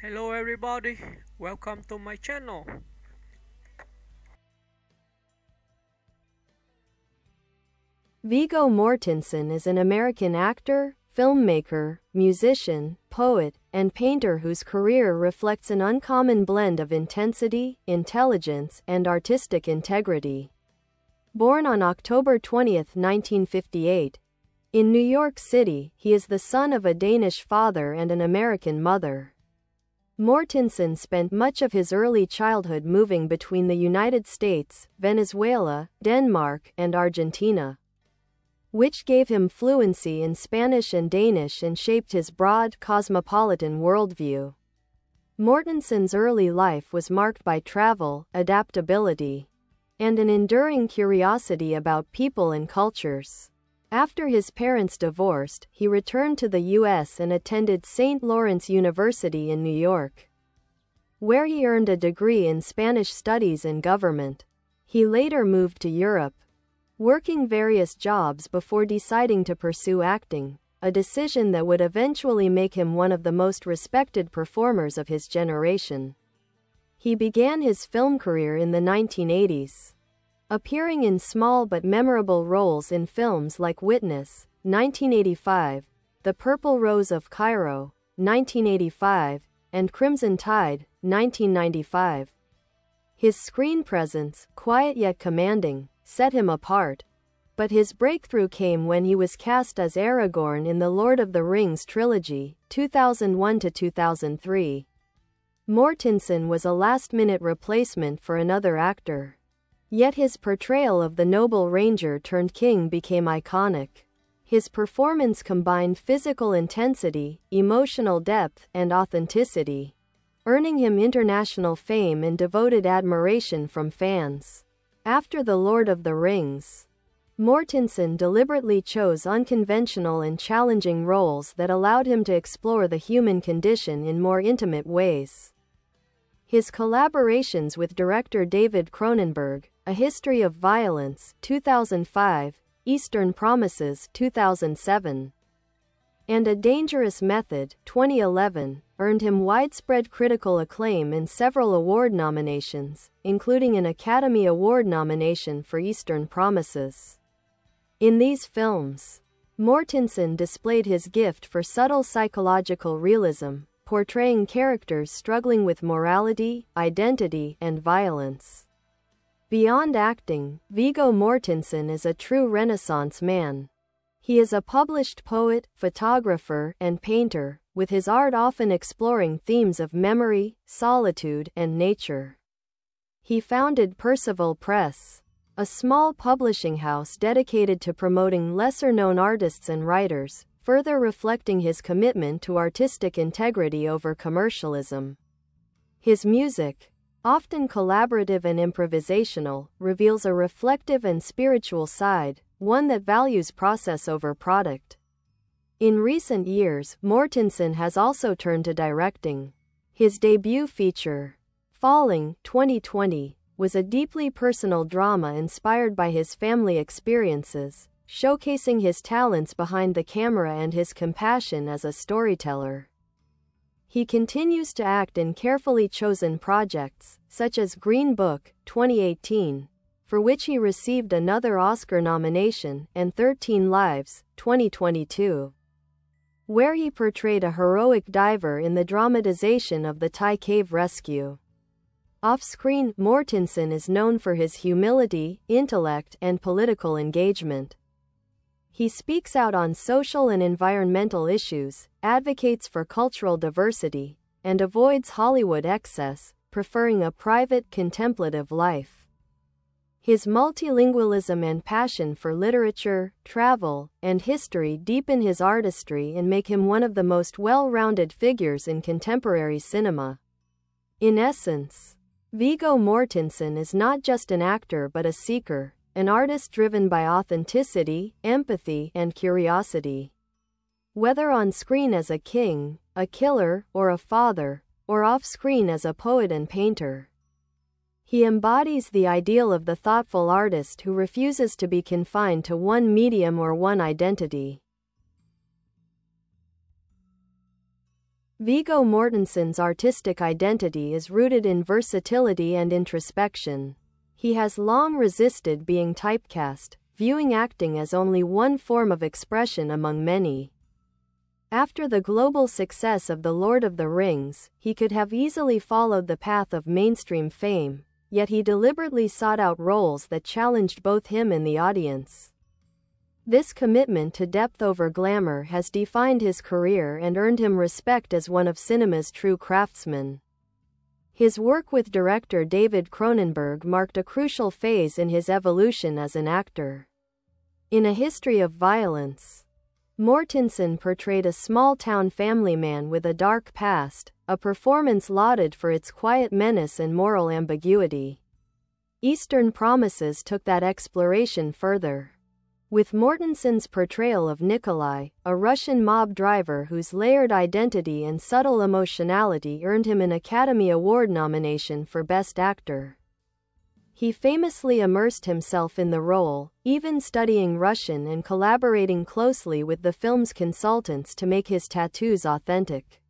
Hello everybody, welcome to my channel. Viggo Mortensen is an American actor, filmmaker, musician, poet, and painter whose career reflects an uncommon blend of intensity, intelligence, and artistic integrity. Born on October 20, 1958, in New York City, he is the son of a Danish father and an American mother. Mortensen spent much of his early childhood moving between the United States, Venezuela, Denmark, and Argentina, which gave him fluency in Spanish and Danish and shaped his broad, cosmopolitan worldview. Mortensen's early life was marked by travel, adaptability, and an enduring curiosity about people and cultures. After his parents divorced, he returned to the U.S. and attended St. Lawrence University in New York, where he earned a degree in Spanish Studies and Government. He later moved to Europe, working various jobs before deciding to pursue acting, a decision that would eventually make him one of the most respected performers of his generation. He began his film career in the 1980s, appearing in small but memorable roles in films like Witness, 1985, The Purple Rose of Cairo, 1985, and Crimson Tide, 1995. His screen presence, quiet yet commanding, set him apart, but his breakthrough came when he was cast as Aragorn in the Lord of the Rings trilogy, 2001 to 2003. Mortensen was a last-minute replacement for another actor. Yet his portrayal of the noble ranger turned king became iconic. His performance combined physical intensity, emotional depth, and authenticity, earning him international fame and devoted admiration from fans. After The Lord of the Rings, Mortensen deliberately chose unconventional and challenging roles that allowed him to explore the human condition in more intimate ways. His collaborations with director David Cronenberg, A History of Violence, 2005, Eastern Promises, 2007, and A Dangerous Method, 2011, earned him widespread critical acclaim and several award nominations, including an Academy Award nomination for Eastern Promises. In these films, Mortensen displayed his gift for subtle psychological realism, portraying characters struggling with morality, identity, and violence. Beyond acting, Viggo Mortensen is a true Renaissance man. He is a published poet, photographer, and painter, with his art often exploring themes of memory, solitude, and nature. He founded Percival Press, a small publishing house dedicated to promoting lesser-known artists and writers, further reflecting his commitment to artistic integrity over commercialism. His music, often collaborative and improvisational, reveals a reflective and spiritual side, one that values process over product. In recent years, Mortensen has also turned to directing. His debut feature, Falling, 2020, was a deeply personal drama inspired by his family experiences, showcasing his talents behind the camera and his compassion as a storyteller. He continues to act in carefully chosen projects, such as Green Book, 2018, for which he received another Oscar nomination, and 13 Lives, 2022, where he portrayed a heroic diver in the dramatization of the Thai cave rescue. Off-screen, Mortensen is known for his humility, intellect, and political engagement. He speaks out on social and environmental issues, advocates for cultural diversity, and avoids Hollywood excess, preferring a private, contemplative life. His multilingualism and passion for literature, travel, and history deepen his artistry and make him one of the most well-rounded figures in contemporary cinema. In essence, Viggo Mortensen is not just an actor but a seeker, an artist driven by authenticity, empathy, and curiosity. Whether on screen as a king, a killer, or a father, or off-screen as a poet and painter, he embodies the ideal of the thoughtful artist who refuses to be confined to one medium or one identity. Viggo Mortensen's artistic identity is rooted in versatility and introspection. He has long resisted being typecast, viewing acting as only one form of expression among many. After the global success of The Lord of the Rings, he could have easily followed the path of mainstream fame, yet he deliberately sought out roles that challenged both him and the audience. This commitment to depth over glamour has defined his career and earned him respect as one of cinema's true craftsmen. His work with director David Cronenberg marked a crucial phase in his evolution as an actor. In A History of Violence, Mortensen portrayed a small-town family man with a dark past, a performance lauded for its quiet menace and moral ambiguity. Eastern Promises took that exploration further, with Mortensen's portrayal of Nikolai, a Russian mob driver whose layered identity and subtle emotionality earned him an Academy Award nomination for Best Actor. He famously immersed himself in the role, even studying Russian and collaborating closely with the film's consultants to make his tattoos authentic.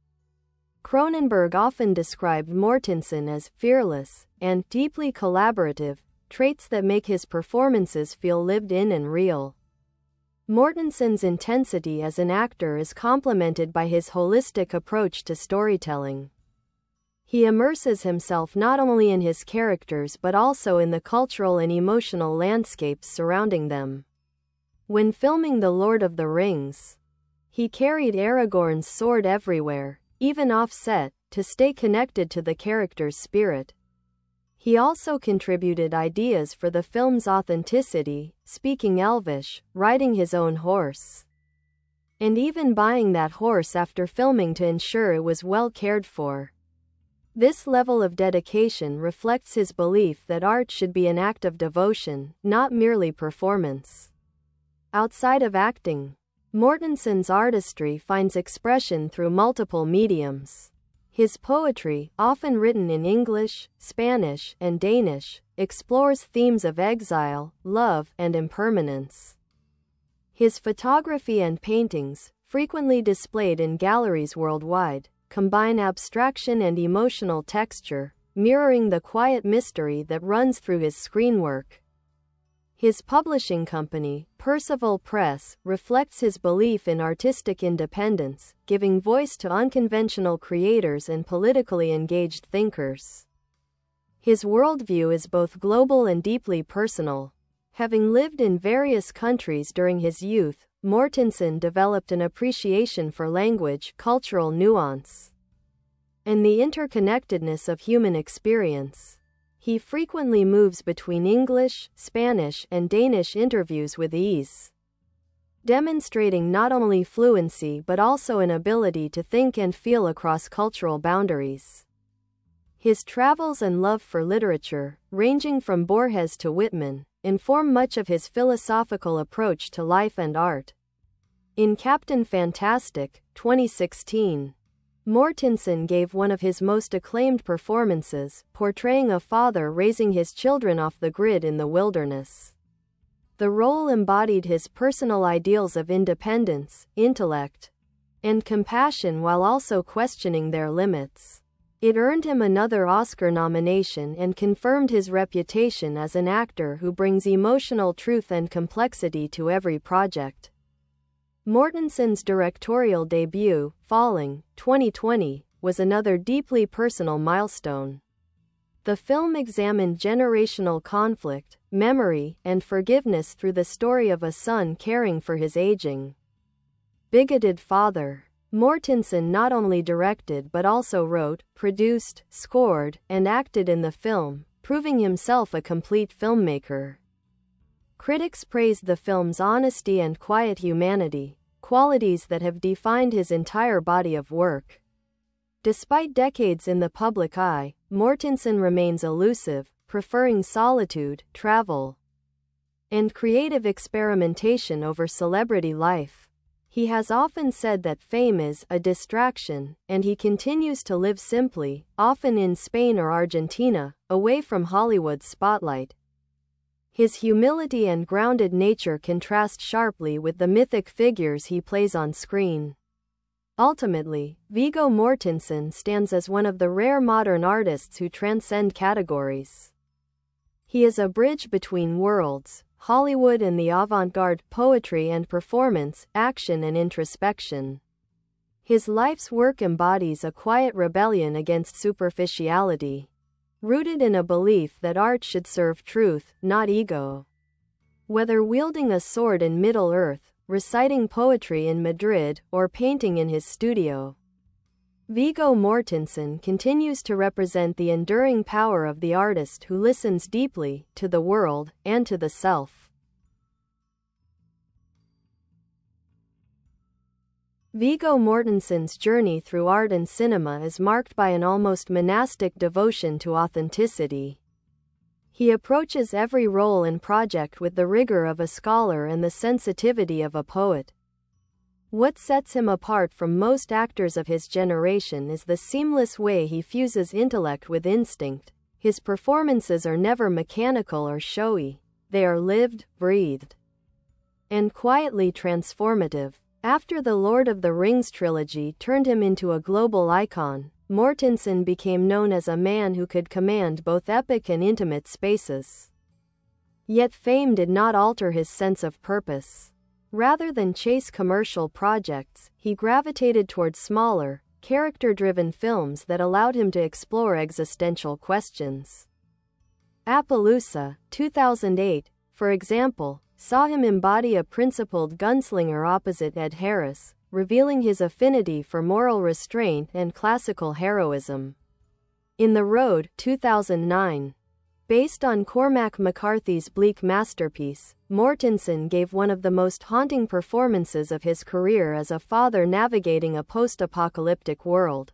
Cronenberg often described Mortensen as fearless and deeply collaborative, traits that make his performances feel lived in and real. Mortensen's intensity as an actor is complemented by his holistic approach to storytelling. He immerses himself not only in his characters but also in the cultural and emotional landscapes surrounding them. When filming The Lord of the Rings, he carried Aragorn's sword everywhere, even off-set, to stay connected to the character's spirit. He also contributed ideas for the film's authenticity, speaking Elvish, riding his own horse, and even buying that horse after filming to ensure it was well cared for. This level of dedication reflects his belief that art should be an act of devotion, not merely performance. Outside of acting, Mortensen's artistry finds expression through multiple mediums. His poetry, often written in English, Spanish, and Danish, explores themes of exile, love, and impermanence. His photography and paintings, frequently displayed in galleries worldwide, combine abstraction and emotional texture, mirroring the quiet mystery that runs through his screen work. His publishing company, Percival Press, reflects his belief in artistic independence, giving voice to unconventional creators and politically engaged thinkers. His worldview is both global and deeply personal. Having lived in various countries during his youth, Mortensen developed an appreciation for language, cultural nuance, and the interconnectedness of human experience. He frequently moves between English, Spanish, and Danish interviews with ease, demonstrating not only fluency but also an ability to think and feel across cultural boundaries. His travels and love for literature, ranging from Borges to Whitman, inform much of his philosophical approach to life and art. In Captain Fantastic, 2016, Mortensen gave one of his most acclaimed performances, portraying a father raising his children off the grid in the wilderness. The role embodied his personal ideals of independence, intellect, and compassion while also questioning their limits. It earned him another Oscar nomination and confirmed his reputation as an actor who brings emotional truth and complexity to every project. Mortensen's directorial debut, Falling, 2020, was another deeply personal milestone. The film examined generational conflict, memory, and forgiveness through the story of a son caring for his aging, bigoted father. Mortensen not only directed but also wrote, produced, scored, and acted in the film, proving himself a complete filmmaker. Critics praised the film's honesty and quiet humanity, qualities that have defined his entire body of work. Despite decades in the public eye, Mortensen remains elusive, preferring solitude, travel, and creative experimentation over celebrity life. He has often said that fame is a distraction, and he continues to live simply, often in Spain or Argentina, away from Hollywood's spotlight. His humility and grounded nature contrast sharply with the mythic figures he plays on screen. Ultimately, Viggo Mortensen stands as one of the rare modern artists who transcend categories. He is a bridge between worlds, Hollywood and the avant-garde, poetry and performance, action and introspection. His life's work embodies a quiet rebellion against superficiality, rooted in a belief that art should serve truth, not ego. Whether wielding a sword in Middle-earth, reciting poetry in Madrid, or painting in his studio, Viggo Mortensen continues to represent the enduring power of the artist who listens deeply to the world and to the self. Viggo Mortensen's journey through art and cinema is marked by an almost monastic devotion to authenticity. He approaches every role and project with the rigor of a scholar and the sensitivity of a poet. What sets him apart from most actors of his generation is the seamless way he fuses intellect with instinct. His performances are never mechanical or showy. They are lived, breathed, and quietly transformative. After the Lord of the Rings trilogy turned him into a global icon, Mortensen became known as a man who could command both epic and intimate spaces. Yet fame did not alter his sense of purpose. Rather than chase commercial projects, he gravitated towards smaller, character-driven films that allowed him to explore existential questions. Appaloosa, 2008, for example, saw him embody a principled gunslinger opposite Ed Harris, revealing his affinity for moral restraint and classical heroism. In the Road, 2009, based on Cormac McCarthy's bleak masterpiece, Mortensen gave one of the most haunting performances of his career as a father navigating a post-apocalyptic world.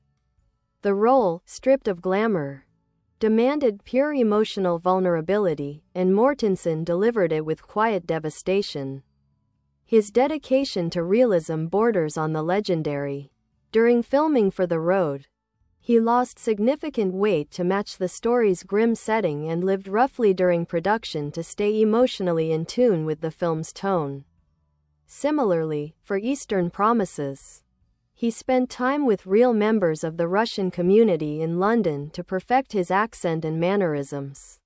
The role, stripped of glamour, demanded pure emotional vulnerability, and Mortensen delivered it with quiet devastation. His dedication to realism borders on the legendary. During filming for The Road, he lost significant weight to match the story's grim setting and lived roughly during production to stay emotionally in tune with the film's tone. Similarly, for Eastern Promises, he spent time with real members of the Russian community in London to perfect his accent and mannerisms.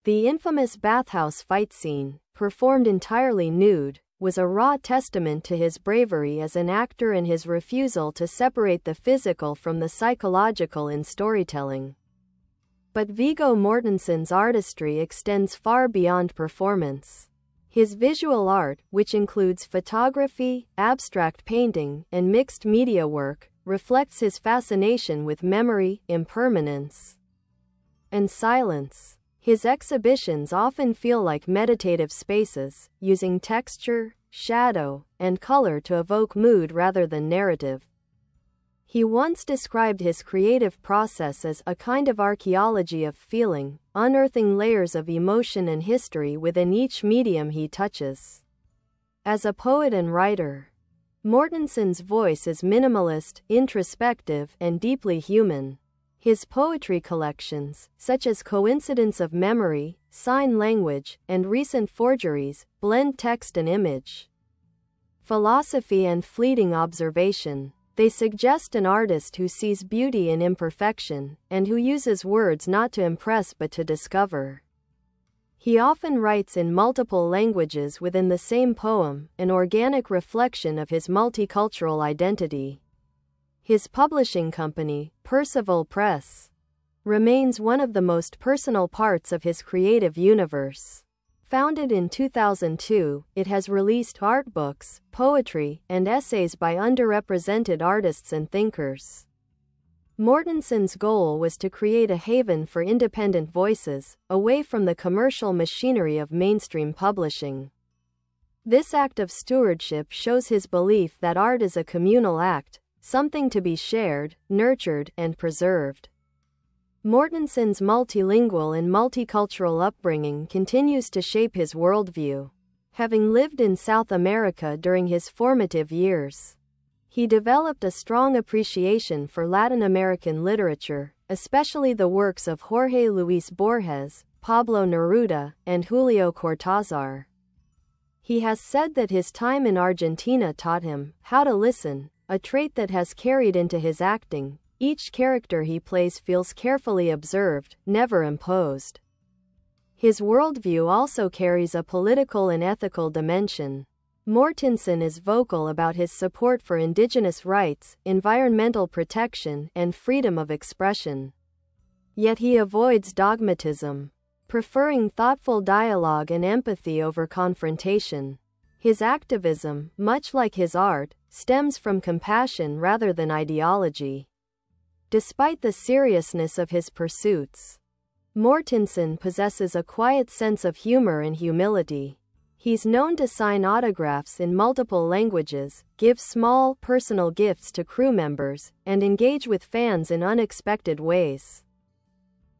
The infamous bathhouse fight scene, performed entirely nude, was a raw testament to his bravery as an actor and his refusal to separate the physical from the psychological in storytelling. But Viggo Mortensen's artistry extends far beyond performance. His visual art, which includes photography, abstract painting, and mixed media work, reflects his fascination with memory, impermanence, and silence. His exhibitions often feel like meditative spaces, using texture, shadow, and color to evoke mood rather than narrative. He once described his creative process as a kind of archaeology of feeling, unearthing layers of emotion and history within each medium he touches. As a poet and writer, Mortensen's voice is minimalist, introspective, and deeply human. His poetry collections, such as Coincidence of Memory, Sign Language, and Recent Forgeries, blend text and image, philosophy and fleeting observation. They suggest an artist who sees beauty in imperfection, and who uses words not to impress but to discover. He often writes in multiple languages within the same poem, an organic reflection of his multicultural identity. His publishing company, Percival Press, remains one of the most personal parts of his creative universe. Founded in 2002, it has released art books, poetry, and essays by underrepresented artists and thinkers. Mortensen's goal was to create a haven for independent voices, away from the commercial machinery of mainstream publishing. This act of stewardship shows his belief that art is a communal act, something to be shared, nurtured, and preserved. Mortensen's multilingual and multicultural upbringing continues to shape his worldview. Having lived in South America during his formative years, he developed a strong appreciation for Latin American literature, especially the works of Jorge Luis Borges, Pablo Neruda, and Julio Cortázar. He has said that his time in Argentina taught him how to listen, a trait that has carried into his acting. Each character he plays feels carefully observed, never imposed. His worldview also carries a political and ethical dimension. Mortensen is vocal about his support for indigenous rights, environmental protection, and freedom of expression. Yet he avoids dogmatism, preferring thoughtful dialogue and empathy over confrontation. His activism, much like his art, stems from compassion rather than ideology. Despite the seriousness of his pursuits, Mortensen possesses a quiet sense of humor and humility. He's known to sign autographs in multiple languages, give small, personal gifts to crew members, and engage with fans in unexpected ways.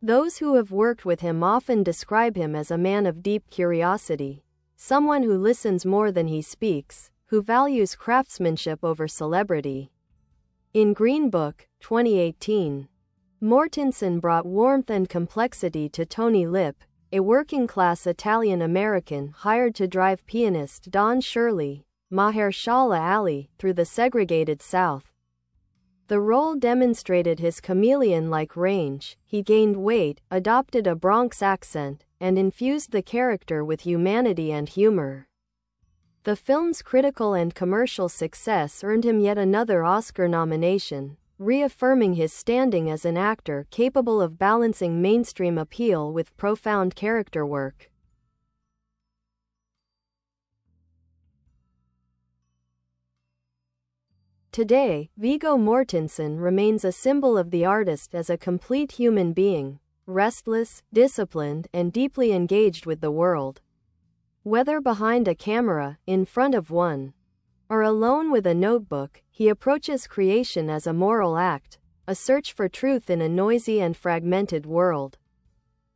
Those who have worked with him often describe him as a man of deep curiosity, someone who listens more than he speaks, who values craftsmanship over celebrity. In Green Book, 2018, Mortensen brought warmth and complexity to Tony Lip, a working-class Italian-American hired to drive pianist Don Shirley, Mahershala Ali, through the segregated South. The role demonstrated his chameleon-like range. He gained weight, adopted a Bronx accent, and infused the character with humanity and humor. The film's critical and commercial success earned him yet another Oscar nomination, reaffirming his standing as an actor capable of balancing mainstream appeal with profound character work. Today, Viggo Mortensen remains a symbol of the artist as a complete human being, restless, disciplined, and deeply engaged with the world. Whether behind a camera, in front of one, or alone with a notebook, he approaches creation as a moral act, a search for truth in a noisy and fragmented world.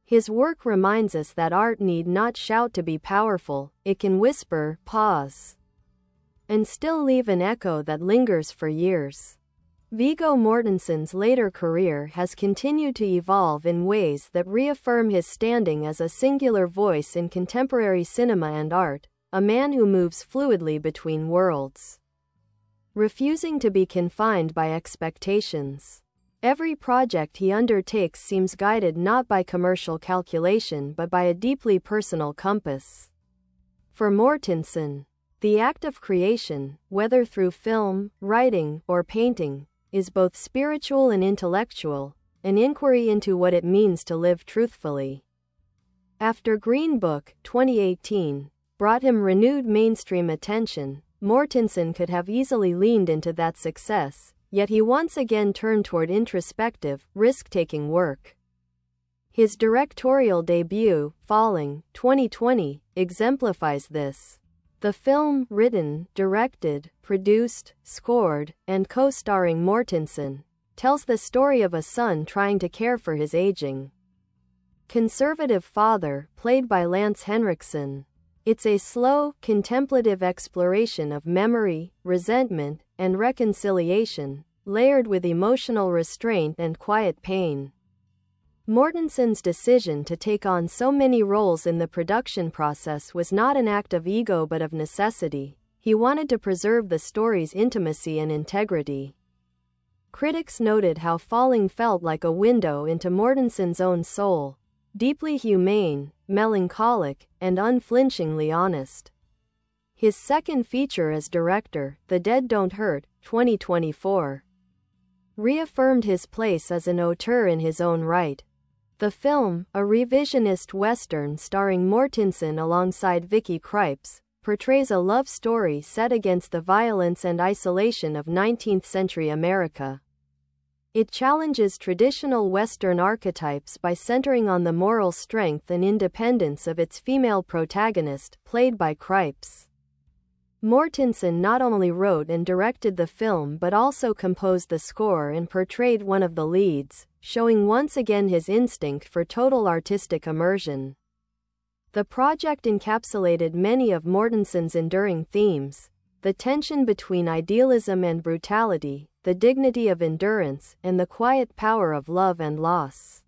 His work reminds us that art need not shout to be powerful, it can whisper, pause, and still leave an echo that lingers for years. Viggo Mortensen's later career has continued to evolve in ways that reaffirm his standing as a singular voice in contemporary cinema and art, a man who moves fluidly between worlds, refusing to be confined by expectations. Every project he undertakes seems guided not by commercial calculation but by a deeply personal compass. For Mortensen, the act of creation, whether through film, writing, or painting, is both spiritual and intellectual, an inquiry into what it means to live truthfully. After Green Book, 2018, brought him renewed mainstream attention, Mortensen could have easily leaned into that success, yet he once again turned toward introspective, risk-taking work. His directorial debut, Falling, 2020, exemplifies this. The film, written, directed, produced, scored, and co-starring Mortensen, tells the story of a son trying to care for his aging conservative father, played by Lance Henriksen. It's a slow, contemplative exploration of memory, resentment, and reconciliation, layered with emotional restraint and quiet pain. Mortensen's decision to take on so many roles in the production process was not an act of ego but of necessity. He wanted to preserve the story's intimacy and integrity. Critics noted how Falling felt like a window into Mortensen's own soul, deeply humane, melancholic, and unflinchingly honest. His second feature as director, The Dead Don't Hurt, 2024, reaffirmed his place as an auteur in his own right. The film, a revisionist western starring Mortensen alongside Vicky Krieps, portrays a love story set against the violence and isolation of 19th-century America. It challenges traditional Western archetypes by centering on the moral strength and independence of its female protagonist, played by Krieps. Mortensen not only wrote and directed the film but also composed the score and portrayed one of the leads, showing once again his instinct for total artistic immersion. The project encapsulated many of Mortensen's enduring themes: the tension between idealism and brutality, the dignity of endurance, and the quiet power of love and loss.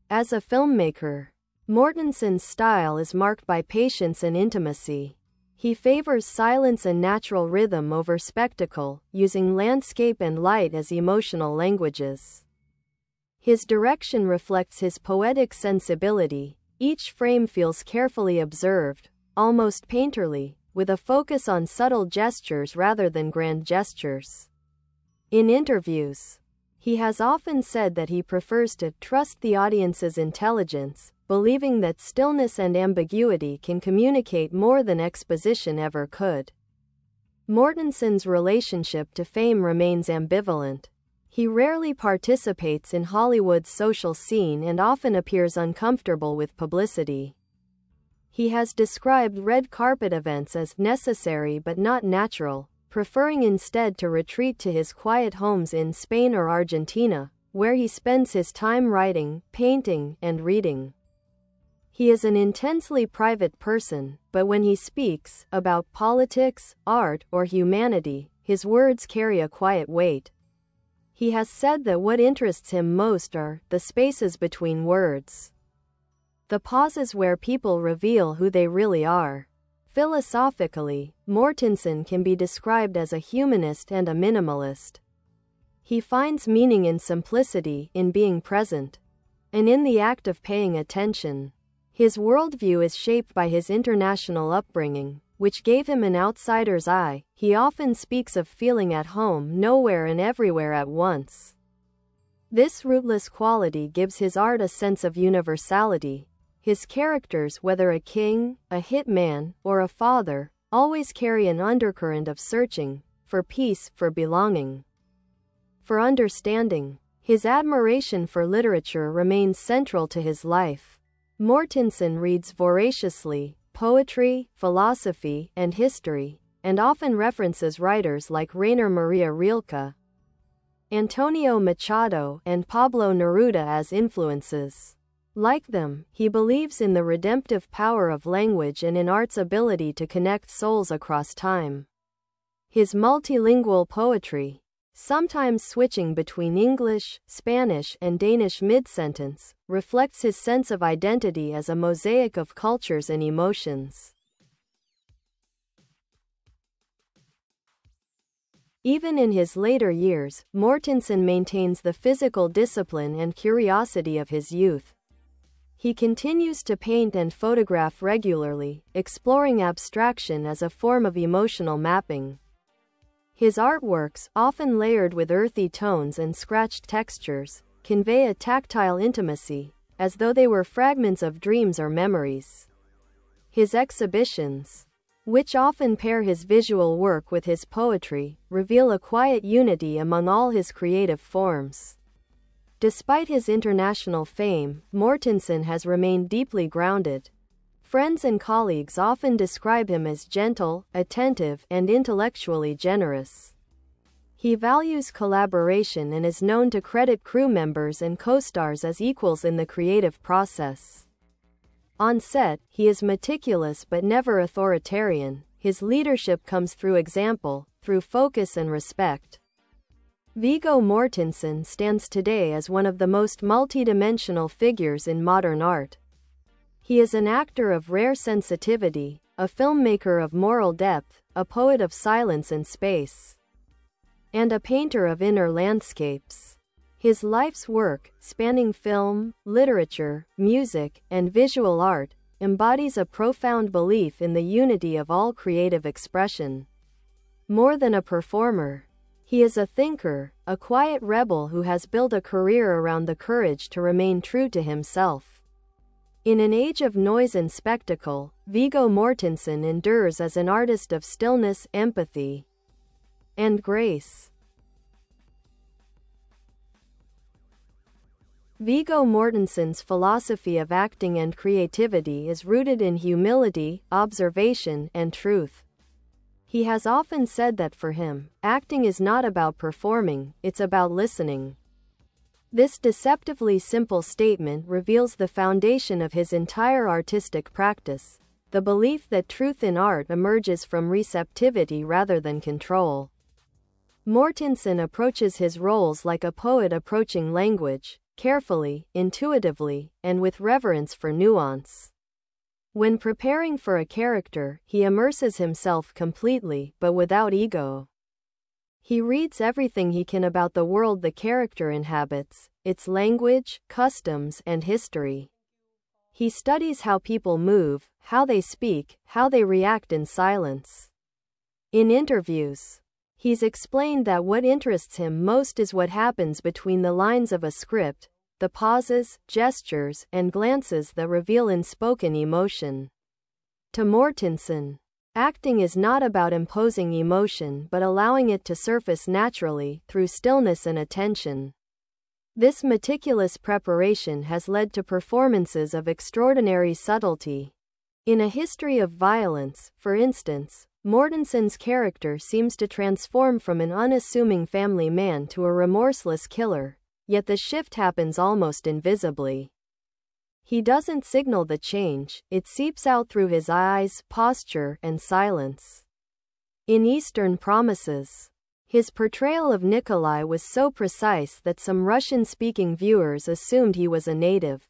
As a filmmaker, Mortensen's style is marked by patience and intimacy. He favors silence and natural rhythm over spectacle, using landscape and light as emotional languages. His direction reflects his poetic sensibility. Each frame feels carefully observed, almost painterly, with a focus on subtle gestures rather than grand gestures. In interviews, he has often said that he prefers to trust the audience's intelligence, believing that stillness and ambiguity can communicate more than exposition ever could. Mortensen's relationship to fame remains ambivalent. He rarely participates in Hollywood's social scene and often appears uncomfortable with publicity. He has described red carpet events as necessary but not natural, preferring instead to retreat to his quiet homes in Spain or Argentina, where he spends his time writing, painting, and reading. He is an intensely private person, but when he speaks about politics, art, or humanity, his words carry a quiet weight. He has said that what interests him most are the spaces between words, the pauses where people reveal who they really are. Philosophically, Mortensen can be described as a humanist and a minimalist. He finds meaning in simplicity, in being present, and in the act of paying attention. His worldview is shaped by his international upbringing, which gave him an outsider's eye. He often speaks of feeling at home nowhere and everywhere at once. This rootless quality gives his art a sense of universality. His characters, whether a king, a hitman, or a father, always carry an undercurrent of searching for peace, for belonging, for understanding. His admiration for literature remains central to his life. Mortensen reads voraciously poetry, philosophy, and history, and often references writers like Rainer Maria Rilke, Antonio Machado, and Pablo Neruda as influences. Like them, he believes in the redemptive power of language and in art's ability to connect souls across time. His multilingual poetry, sometimes switching between English, Spanish, and Danish mid-sentence, reflects his sense of identity as a mosaic of cultures and emotions. Even in his later years, Mortensen maintains the physical discipline and curiosity of his youth. He continues to paint and photograph regularly, exploring abstraction as a form of emotional mapping. His artworks, often layered with earthy tones and scratched textures, convey a tactile intimacy, as though they were fragments of dreams or memories. His exhibitions, which often pair his visual work with his poetry, reveal a quiet unity among all his creative forms. Despite his international fame, Mortensen has remained deeply grounded. Friends and colleagues often describe him as gentle, attentive, and intellectually generous. He values collaboration and is known to credit crew members and co-stars as equals in the creative process. On set, he is meticulous but never authoritarian. His leadership comes through example, through focus and respect. Viggo Mortensen stands today as one of the most multidimensional figures in modern art. He is an actor of rare sensitivity, a filmmaker of moral depth, a poet of silence and space, and a painter of inner landscapes. His life's work, spanning film, literature, music, and visual art, embodies a profound belief in the unity of all creative expression. More than a performer, he is a thinker, a quiet rebel who has built a career around the courage to remain true to himself. In an age of noise and spectacle, Viggo Mortensen endures as an artist of stillness, empathy, and grace. Viggo Mortensen's philosophy of acting and creativity is rooted in humility, observation, and truth. He has often said that for him, acting is not about performing, it's about listening. This deceptively simple statement reveals the foundation of his entire artistic practice, the belief that truth in art emerges from receptivity rather than control. Mortensen approaches his roles like a poet approaching language, carefully, intuitively, and with reverence for nuance. When preparing for a character, he immerses himself completely, but without ego. He reads everything he can about the world the character inhabits, its language, customs, and history. He studies how people move, how they speak, how they react in silence. In interviews, he's explained that what interests him most is what happens between the lines of a script, the pauses, gestures, and glances that reveal unspoken emotion. To Mortensen, acting is not about imposing emotion but allowing it to surface naturally through stillness and attention. This meticulous preparation has led to performances of extraordinary subtlety. In A History of Violence, for instance, Mortensen's character seems to transform from an unassuming family man to a remorseless killer, yet the shift happens almost invisibly. He doesn't signal the change, it seeps out through his eyes, posture, and silence. In Eastern Promises, his portrayal of Nikolai was so precise that some Russian-speaking viewers assumed he was a native.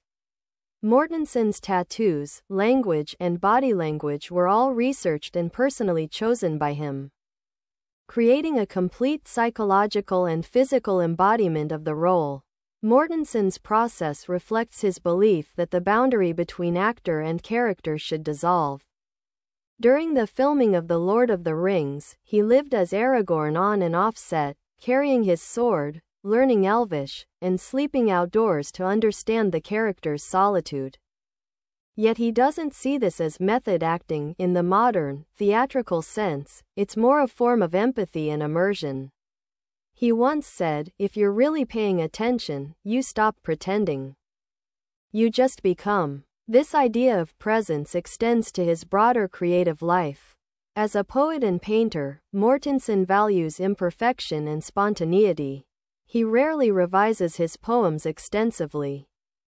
Mortensen's tattoos, language, and body language were all researched and personally chosen by him, creating a complete psychological and physical embodiment of the role. Mortensen's process reflects his belief that the boundary between actor and character should dissolve. During the filming of The Lord of the Rings, he lived as Aragorn on and off set, carrying his sword, learning Elvish, and sleeping outdoors to understand the character's solitude. Yet he doesn't see this as method acting in the modern, theatrical sense, it's more a form of empathy and immersion. He once said, "If you're really paying attention, you stop pretending. You just become." This idea of presence extends to his broader creative life. As a poet and painter, Mortensen values imperfection and spontaneity. He rarely revises his poems extensively,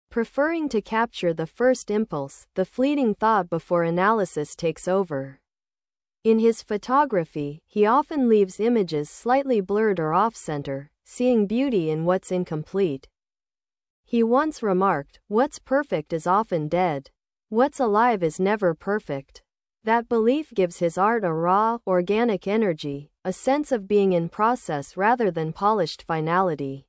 preferring to capture the first impulse, the fleeting thought before analysis takes over. In his photography, he often leaves images slightly blurred or off-center, seeing beauty in what's incomplete. He once remarked, "What's perfect is often dead. What's alive is never perfect." That belief gives his art a raw, organic energy, a sense of being in process rather than polished finality.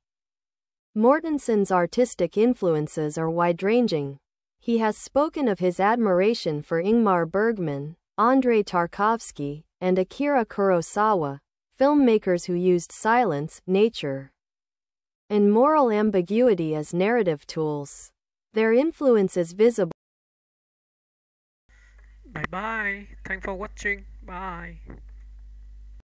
Mortensen's artistic influences are wide-ranging. He has spoken of his admiration for Ingmar Bergman, Andrei Tarkovsky, and Akira Kurosawa, filmmakers who used silence, nature, and moral ambiguity as narrative tools. Their influence is visible. Bye bye. Thanks for watching. Bye.